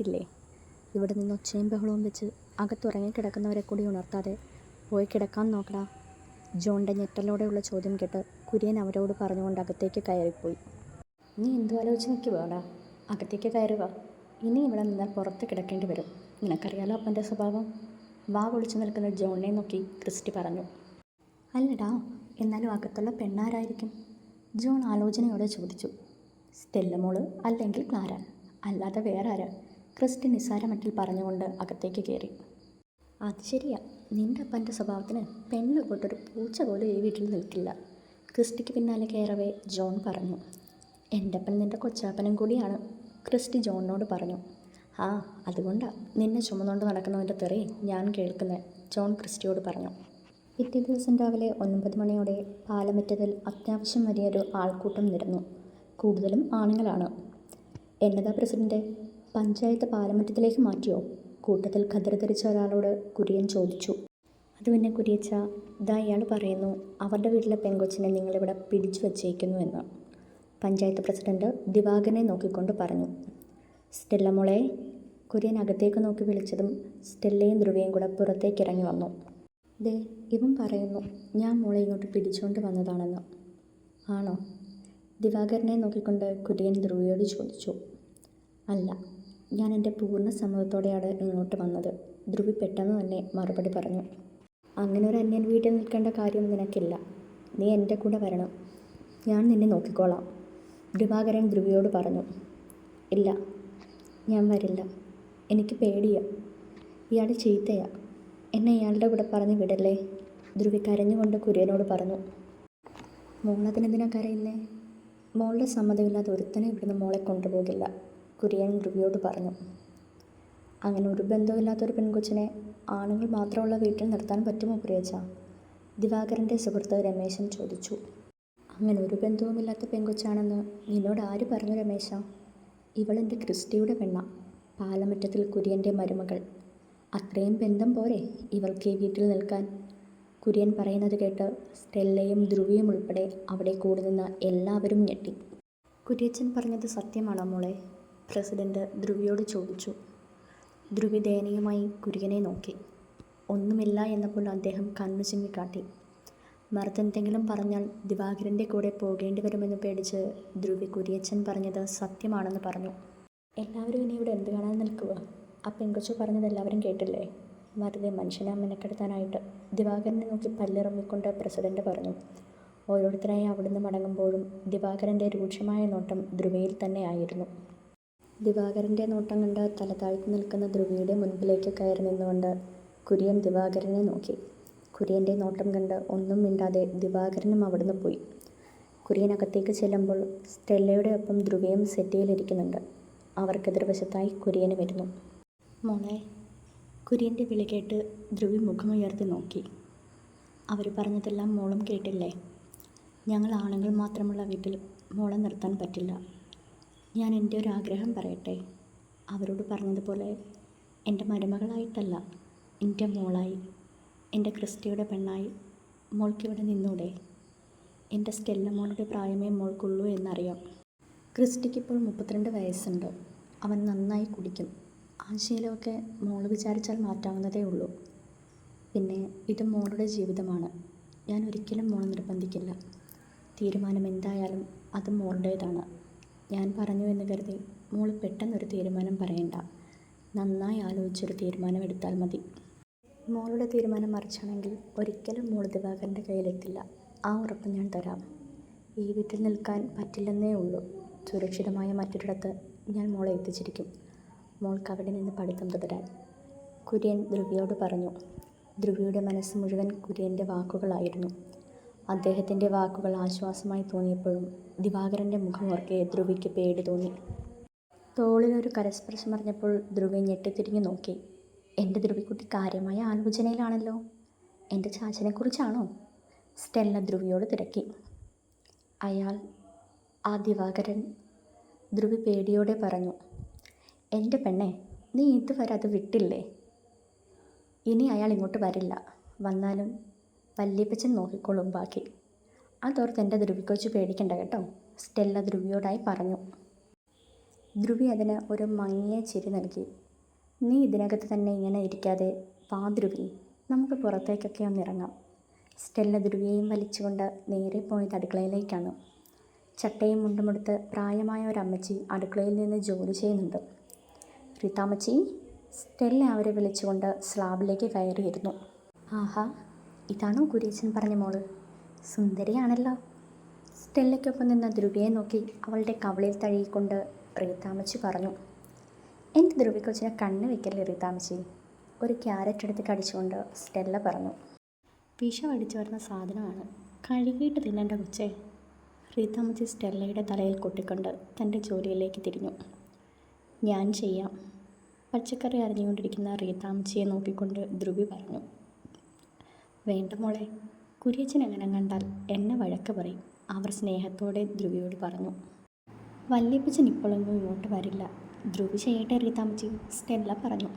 കേട്ടില്ലേ? ഇവിടെ നിന്ന് ഒച്ചയും ബഹളവും വെച്ച് അകത്തുറങ്ങിക്കിടക്കുന്നവരെ കൂടി ഉണർത്താതെ പോയി കിടക്കാൻ നോക്കടാ. ജോണിൻ്റെ ഞെട്ടലോടെയുള്ള ചോദ്യം കേട്ട് കുര്യൻ അവരോട് പറഞ്ഞുകൊണ്ട് അകത്തേക്ക് കയറിപ്പോയി. നീ എന്തു ആലോചിച്ച് നിൽക്കുവാടാ? അകത്തേക്ക് കയറുക. ഇനി ഇവിടെ നിന്നാൽ പുറത്ത് കിടക്കേണ്ടി വരും. നിനക്കറിയാലോ അപ്പൻ്റെ സ്വഭാവം. വാ പൊളിച്ചു നിൽക്കുന്ന ജോണിനെ നോക്കി ക്രിസ്റ്റി പറഞ്ഞു. അല്ലടാ, എന്നാലും അകത്തുള്ള പെണ്ണാരായിരിക്കും? ജോൺ ആലോചനയോടെ ചോദിച്ചു. സ്റ്റെല്ല മോള്, അല്ലെങ്കിൽ ക്ലാര, അല്ലാതെ വേറെ ആരാ? ക്രിസ്റ്റി നിസ്സാരമട്ടിൽ പറഞ്ഞുകൊണ്ട് അകത്തേക്ക് കയറി. അത് ശരിയാ, നിന്റെ അപ്പൻ്റെ സ്വഭാവത്തിന് പെണ്ണ് കൊണ്ടൊരു പൂച്ച പോലും ഈ വീട്ടിൽ നിൽക്കില്ല. ക്രിസ്റ്റിക്ക് പിന്നാലെ കയറവേ ജോൺ പറഞ്ഞു. എൻ്റെ അപ്പൻ നിൻ്റെ കൊച്ചാപ്പനും കൂടിയാണ്, ക്രിസ്റ്റി ജോണിനോട് പറഞ്ഞു. ആ, അതുകൊണ്ടാണ് നിന്നെ ചുമന്നുകൊണ്ട് നടക്കുന്നവൻ്റെ തെറി ഞാൻ കേൾക്കുന്നത്, ജോൺ ക്രിസ്റ്റിയോട് പറഞ്ഞു. പിറ്റേ ദിവസം രാവിലെ 9 മണിയോടെ പാലമുറ്റത്തിൽ അത്യാവശ്യം വലിയൊരു ആൾക്കൂട്ടം നിരന്നു. കൂടുതലും ആണുങ്ങളാണ്. എന്നതാ പ്രസിഡന്റ്, പഞ്ചായത്ത് പാലമുറ്റത്തിലേക്ക് മാറ്റിയോ? കൂട്ടത്തിൽ ഖദർ ധരിച്ച ഒരാളോട് കുര്യൻ ചോദിച്ചു. അത് പിന്നെ കുര്യച്ച, ദാ ഇയാൾ പറയുന്നു അവരുടെ വീട്ടിലെ പെങ്കൊച്ചിനെ നിങ്ങളിവിടെ പിടിച്ചു വച്ചേക്കുന്നു എന്ന്, പഞ്ചായത്ത് പ്രസിഡന്റ് ദിവാകരനെ നോക്കിക്കൊണ്ട് പറഞ്ഞു. സ്റ്റെല്ല മോളെ, കുര്യൻ അകത്തേക്ക് നോക്കി വിളിച്ചതും സ്റ്റെല്ലയും ധ്രുവയും കൂടെ പുറത്തേക്ക് ഇറങ്ങി വന്നു. ദേ, ഇവൻ പറയുന്നു ഞാൻ മോളെ ഇങ്ങോട്ട് പിടിച്ചുകൊണ്ട് വന്നതാണെന്ന്. ആണോ? ദിവാകരനെ നോക്കിക്കൊണ്ട് കുര്യൻ ധ്രുവയോട് ചോദിച്ചു. അല്ല, ഞാൻ എൻ്റെ പൂർണ്ണ സമ്മതത്തോടെയാണ് ഇങ്ങോട്ട് വന്നത്, ധ്രുവി പെട്ടെന്ന് തന്നെ മറുപടി പറഞ്ഞു. അങ്ങനെ ഒരു അന്യൻ വീട്ടിൽ നിൽക്കേണ്ട കാര്യം നിനക്കില്ല. നീ എൻ്റെ കൂടെ വരണം, ഞാൻ നിന്നെ നോക്കിക്കോളാം, ദിവാകരൻ ധ്രുവിയോട് പറഞ്ഞു. ഇല്ല, ഞാൻ വരില്ല, എനിക്ക് പേടിയാ, ഇയാൾ ചീത്തയാ, എന്നെ ഇയാളുടെ കൂടെ പറഞ്ഞ് വിടല്ലേ, ധ്രുവി കരഞ്ഞുകൊണ്ട് കുര്യനോട് പറഞ്ഞു. മോളതിനെന്തിനാ കരയുന്നേ? മോളുടെ സമ്മതമില്ലാതെ ഒരുത്തനെ ഇവിടുന്ന് മോളെ കൊണ്ടുപോകില്ല, കുര്യൻ ധ്രുവിയോട് പറഞ്ഞു. അങ്ങനെ ഒരു ബന്ധവുമില്ലാത്തൊരു പെൺകൊച്ചിനെ ആണുങ്ങൾ മാത്രമുള്ള വീട്ടിൽ നിർത്താൻ പറ്റുമോ പ്രിയച്ച? ദിവാകരൻ്റെ സുഹൃത്ത് രമേശൻ ചോദിച്ചു. അങ്ങനെ ഒരു ബന്ധവുമില്ലാത്ത പെൺകൊച്ചാണെന്ന് നിന്നോട് ആര് പറഞ്ഞു രമേശ? ഇവളെൻ്റെ ക്രിസ്റ്റിയുടെ പെണ്ണ, പാലമുറ്റത്തിൽ കുര്യൻ്റെ മരുമകൾ. അത്രയും ബന്ധം പോരെ ഇവൾക്ക് ഈ വീട്ടിൽ നിൽക്കാൻ? കുര്യൻ പറയുന്നത് കേട്ട് സ്റ്റെല്ലയും ധ്രുവിയും ഉൾപ്പെടെ അവിടെ കൂടി നിന്ന എല്ലാവരും ഞെട്ടി. കുര്യച്ചൻ പറഞ്ഞത് സത്യമാണോ മോളെ? പ്രസിഡന്റ് ധ്രുവിയോട് ചോദിച്ചു. ധ്രുവി ദയനീയമായി കുര്യനെ നോക്കി. ഒന്നുമില്ല എന്നപ്പോൾ അദ്ദേഹം കണ്ണു ചിമ്മിക്കാട്ടി. മറുത്തെന്തെങ്കിലും പറഞ്ഞാൽ ദിവാകരൻ്റെ കൂടെ പോകേണ്ടി വരുമെന്ന് പേടിച്ച് ധ്രുവി കുര്യച്ചൻ പറഞ്ഞത് സത്യമാണെന്ന് പറഞ്ഞു. എല്ലാവരും ഇനി ഇവിടെ എന്ത് കാണാൻ നിൽക്കുക? ആ പെങ്കൊച്ചു പറഞ്ഞത് എല്ലാവരും കേട്ടില്ലേ? വെറുതെ മനുഷ്യനെ മെനക്കെടുത്താനായിട്ട്, ദിവാകരനെ നോക്കി പല്ലിറങ്ങിക്കൊണ്ട് പ്രസിഡന്റ് പറഞ്ഞു. ഓരോരുത്തരായി അവിടുന്ന് മടങ്ങുമ്പോഴും ദിവാകരൻ്റെ രൂക്ഷമായ നോട്ടം ധ്രുവയിൽ തന്നെ ആയിരുന്നു. ദിവാകരൻ്റെ നോട്ടം കണ്ട് തല താഴ്ത്തി നിൽക്കുന്ന ധ്രുവിയുടെ മുൻപിലേക്ക് കയറി നിന്നുകൊണ്ട് കുര്യൻ ദിവാകരനെ നോക്കി. കുര്യൻ്റെ നോട്ടം കണ്ട് ഒന്നും മിണ്ടാതെ ദിവാകരനും അവിടുന്ന് പോയി. കുര്യൻ അകത്തേക്ക് ചെല്ലുമ്പോൾ സ്റ്റെല്ലയുടെ ഒപ്പം ധ്രുവയും സെറ്റിയിലിരിക്കുന്നുണ്ട്. അവർക്കെതിർവശത്തായി കുര്യന് വരുന്നു. മോളെ, കുര്യൻ്റെ വിളി കേട്ട് ധ്രുവി മുഖമുയർത്തി നോക്കി. അവർ പറഞ്ഞതെല്ലാം മോളും കേട്ടില്ലേ? ഞങ്ങൾ ആണുങ്ങൾ മാത്രമുള്ള വീട്ടിൽ മോളെ നിർത്താൻ പറ്റില്ല. ഞാൻ എൻ്റെ ഒരു ആഗ്രഹം പറയട്ടെ? അവരോട് പറഞ്ഞതുപോലെ എൻ്റെ മരുമകളായിട്ടല്ല, എൻ്റെ മോളായി, എൻ്റെ ക്രിസ്റ്റിയുടെ പെണ്ണായി മോൾക്കിവിടെ നിന്നൂടെ? എൻ്റെ സ്റ്റെല്ല മോളുടെ പ്രായമേ മോൾക്കുള്ളൂ എന്നറിയാം. ക്രിസ്റ്റിക്കിപ്പോൾ 32 വയസ്സുണ്ട്. അവൻ നന്നായി കുടിക്കും. ആ ശീലമൊക്കെ മോൾ വിചാരിച്ചാൽ മാറ്റാവുന്നതേ ഉള്ളൂ. പിന്നെ ഇത് മോളുടെ ജീവിതമാണ്. ഞാൻ ഒരിക്കലും മോളെ നിർബന്ധിക്കില്ല. തീരുമാനം എന്തായാലും അത് മോളുടേതാണ്. ഞാൻ പറഞ്ഞു എന്ന് കരുതി മോൾ പെട്ടെന്നൊരു തീരുമാനം പറയണ്ട. നന്നായി ആലോചിച്ചൊരു തീരുമാനം എടുത്താൽ മതി. മോളുടെ തീരുമാനം മറിച്ചാണെങ്കിൽ ഒരിക്കലും മോൾ ദിവാകരൻ്റെ കയ്യിലെത്തില്ല. ആ ഉറപ്പ് ഞാൻ തരാം. ഈ വീട്ടിൽ നിൽക്കാൻ പറ്റില്ലെന്നേ ഉള്ളൂ. സുരക്ഷിതമായ മറ്റൊരിടത്ത് ഞാൻ മോളെ എത്തിച്ചിരിക്കും. മോൾക്ക് അവിടെ നിന്ന് പഠിത്തം തുടരാൻ, കുര്യൻ ധ്രുവിയോട് പറഞ്ഞു. ധ്രുവിയുടെ മനസ്സ് മുഴുവൻ കുര്യൻ്റെ വാക്കുകളായിരുന്നു. അദ്ദേഹത്തിൻ്റെ വാക്കുകൾ ആശ്വാസമായി തോന്നിയപ്പോഴും ദിവാകരൻ്റെ മുഖമോർക്കെ ധ്രുവിക്ക് പേടി തോന്നി. തോളിലൊരു കരസ്പർശം അറിഞ്ഞപ്പോൾ ധ്രുവി ഞെട്ടിത്തിരിഞ്ഞു നോക്കി. എൻ്റെ ധ്രുവിക്കുട്ടി കാര്യമായ ആലോചനയിലാണല്ലോ. എൻ്റെ ചാച്ചനെക്കുറിച്ചാണോ? സ്റ്റെല്ല ധ്രുവിയോട് തിരക്കി. അയാൾ, ആ ദിവാകരൻ, ധ്രുവി പേടിയോടെ പറഞ്ഞു. എൻ്റെ പെണ്ണെ, നീ ഇതുവരെ അത് വിട്ടില്ലേ? ഇനി അയാൾ ഇങ്ങോട്ട് വരില്ല. വന്നാലും വല്യപ്പച്ചൻ നോക്കിക്കോളും ബാക്കി. അതോർത്ത് എൻ്റെ ധ്രുവിക്കൊച്ച് പേടിക്കണ്ട കേട്ടോ, സ്റ്റെല്ല ധ്രുവിയോടായി പറഞ്ഞു. ധ്രുവി അതിന് ഒരു മങ്ങിയ ചിരി നൽകി. നീ ഇതിനകത്ത് തന്നെ ഇങ്ങനെ ഇരിക്കാതെ വാ ധ്രുവി, നമുക്ക് പുറത്തേക്കൊക്കെ ഒന്നിറങ്ങാം. സ്റ്റെല്ല ധ്രുവിയെയും വലിച്ചുകൊണ്ട് നേരെ പോയത് അടുക്കളയിലേക്കാണ്. ചട്ടയും മുണ്ടുമെടുത്ത് പ്രായമായ ഒരമ്മച്ചി അടുക്കളയിൽ നിന്ന് ജോലി ചെയ്യുന്നുണ്ട്. റീത്താമ്മച്ചി, സ്റ്റെല്ല അവരെ വിളിച്ചുകൊണ്ട് സ്ലാബിലേക്ക് കയറിയിരുന്നു. ആഹാ, ഇതാണോ കുര്യച്ചൻ പറഞ്ഞ മോള്? സുന്ദരിയാണല്ലോ. സ്റ്റെല്ലയ്ക്കൊപ്പം നിന്ന ധ്രുവിയെ നോക്കി അവളുടെ കവിളിൽ തഴുകിക്കൊണ്ട് റീത്താമ്മച്ചി പറഞ്ഞു. എൻ്റെ ധ്രുവി കൊച്ചിനെ കണ്ണ് വെക്കല്ലേ റീത്താമ്മച്ചി. ഒരു ക്യാരറ്റ് എടുത്ത് കടിച്ചുകൊണ്ട് സ്റ്റെല്ല പറഞ്ഞു. വിഷ അടിച്ചു വരുന്ന സാധനമാണ്, കഴുകിയിട്ട് തിന്നേണ്ട കൊച്ചേ. റീത്താമ്മച്ചി സ്റ്റെല്ലയുടെ തലയിൽ കൊട്ടിക്കൊണ്ട് തൻ്റെ ജോലിയിലേക്ക് തിരിഞ്ഞു. ഞാൻ ചെയ്യാം. പച്ചക്കറി അരിഞ്ഞുകൊണ്ടിരിക്കുന്ന റീത്താമ്മച്ചിയെ നോക്കിക്കൊണ്ട് ധ്രുവി പറഞ്ഞു. വേണ്ട മോളെ, കുര്യച്ചൻ എങ്ങനെ കണ്ടാൽ എന്നെ വഴക്ക് പറയും, അവർ സ്നേഹത്തോടെ ധ്രുവിയോട് പറഞ്ഞു. വല്യപ്പച്ചൻ ഇപ്പോഴൊന്നും ഇങ്ങോട്ട് വരില്ല, ധ്രുവി ചെയ്യട്ടെ റീത്താമ്മച്ചി, സ്റ്റെല്ല പറഞ്ഞു.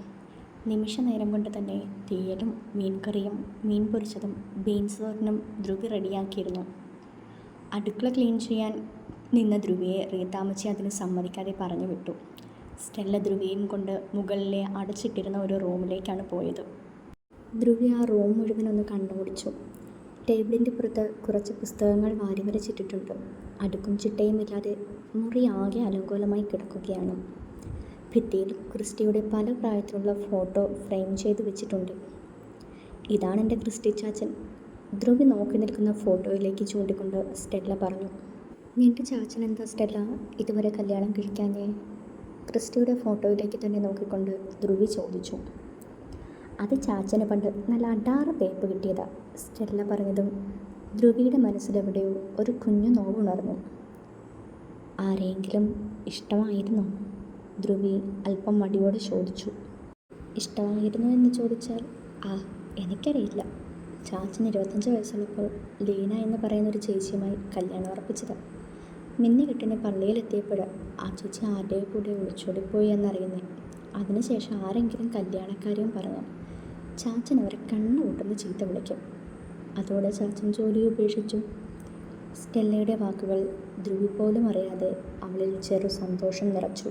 നിമിഷ നേരം കൊണ്ട് തന്നെ തീയലും മീൻകറിയും മീൻ പൊരിച്ചതും ബീൻസ് തോരനും ധ്രുവി റെഡിയാക്കിയിരുന്നു. അടുക്കള ക്ലീൻ ചെയ്യാൻ നിന്ന ധ്രുവിയെ റീത്താമ്മച്ചി അതിന് സമ്മതിക്കാതെ പറഞ്ഞു വിട്ടു. സ്റ്റെല്ല ധ്രുവിയും കൊണ്ട് മുകളിലെ അടച്ചിട്ടിരുന്ന ഒരു റൂമിലേക്കാണ് പോയത്. ധ്രുവി ആ റൂം മുഴുവനൊന്ന് കണ്ടുപിടിച്ചു. ടേബിളിൻ്റെ പുറത്ത് കുറച്ച് പുസ്തകങ്ങൾ വാരിവരച്ചിട്ടിട്ടുണ്ട്. അടുക്കും ചിട്ടയും ഇല്ലാതെ മുറി ആകെ അലങ്കോലമായി കിടക്കുകയാണ്. ഭിത്തിയിൽ ക്രിസ്റ്റിയുടെ പല പ്രായത്തിലുള്ള ഫോട്ടോ ഫ്രെയിം ചെയ്ത് വെച്ചിട്ടുണ്ട്. ഇതാണ് എൻ്റെ ക്രിസ്റ്റി ചാച്ചൻ, ധ്രുവി നോക്കി നിൽക്കുന്ന ഫോട്ടോയിലേക്ക് ചൂണ്ടിക്കൊണ്ട് സ്റ്റെല്ല പറഞ്ഞു. നിൻ്റെ ചാച്ചൻ എന്താ സ്റ്റെല്ല ഇതുവരെ കല്യാണം കഴിക്കാഞ്ഞേ? ക്രിസ്റ്റിയുടെ ഫോട്ടോയിലേക്ക് തന്നെ നോക്കിക്കൊണ്ട് ധ്രുവി ചോദിച്ചു. അത് ചാച്ചന് പണ്ട് നല്ല അടാറ് തേപ്പ് കിട്ടിയതാ, സ്റ്റെല്ല പറഞ്ഞതും ധ്രുവിയുടെ മനസ്സിലെവിടെയോ ഒരു കുഞ്ഞു നോവുണർന്നു. ആരെയെങ്കിലും ഇഷ്ടമായിരുന്നോ? ധ്രുവി അല്പം മടിയോടെ ചോദിച്ചു. ഇഷ്ടമായിരുന്നു എന്ന് ചോദിച്ചാൽ എനിക്കറിയില്ല. ചാച്ചന് 25 വയസ്സുള്ളപ്പോൾ ലീന എന്ന് പറയുന്നൊരു ചേച്ചിയുമായി കല്യാണം ഉറപ്പിച്ചതാണ്. മിന്നുകെട്ടിനെ പള്ളിയിലെത്തിയപ്പോൾ ആ ചേച്ചി ആരുടെയോ കൂടെ ഒളിച്ചോടിപ്പോയി എന്നറിയുന്നേ. അതിനുശേഷം ആരെങ്കിലും കല്യാണക്കാരെയും പറഞ്ഞാൽ ചാച്ചൻ അവരെ കണ്ണു കൂട്ടുന്ന ചീത്ത വിളിക്കും. അതോടെ ചാച്ചൻ ജോലി ഉപേക്ഷിച്ചു. സ്റ്റെല്ലയുടെ വാക്കുകൾ ധ്രുവി പോലും അറിയാതെ അവളിൽ ചെറു സന്തോഷം നിറച്ചു.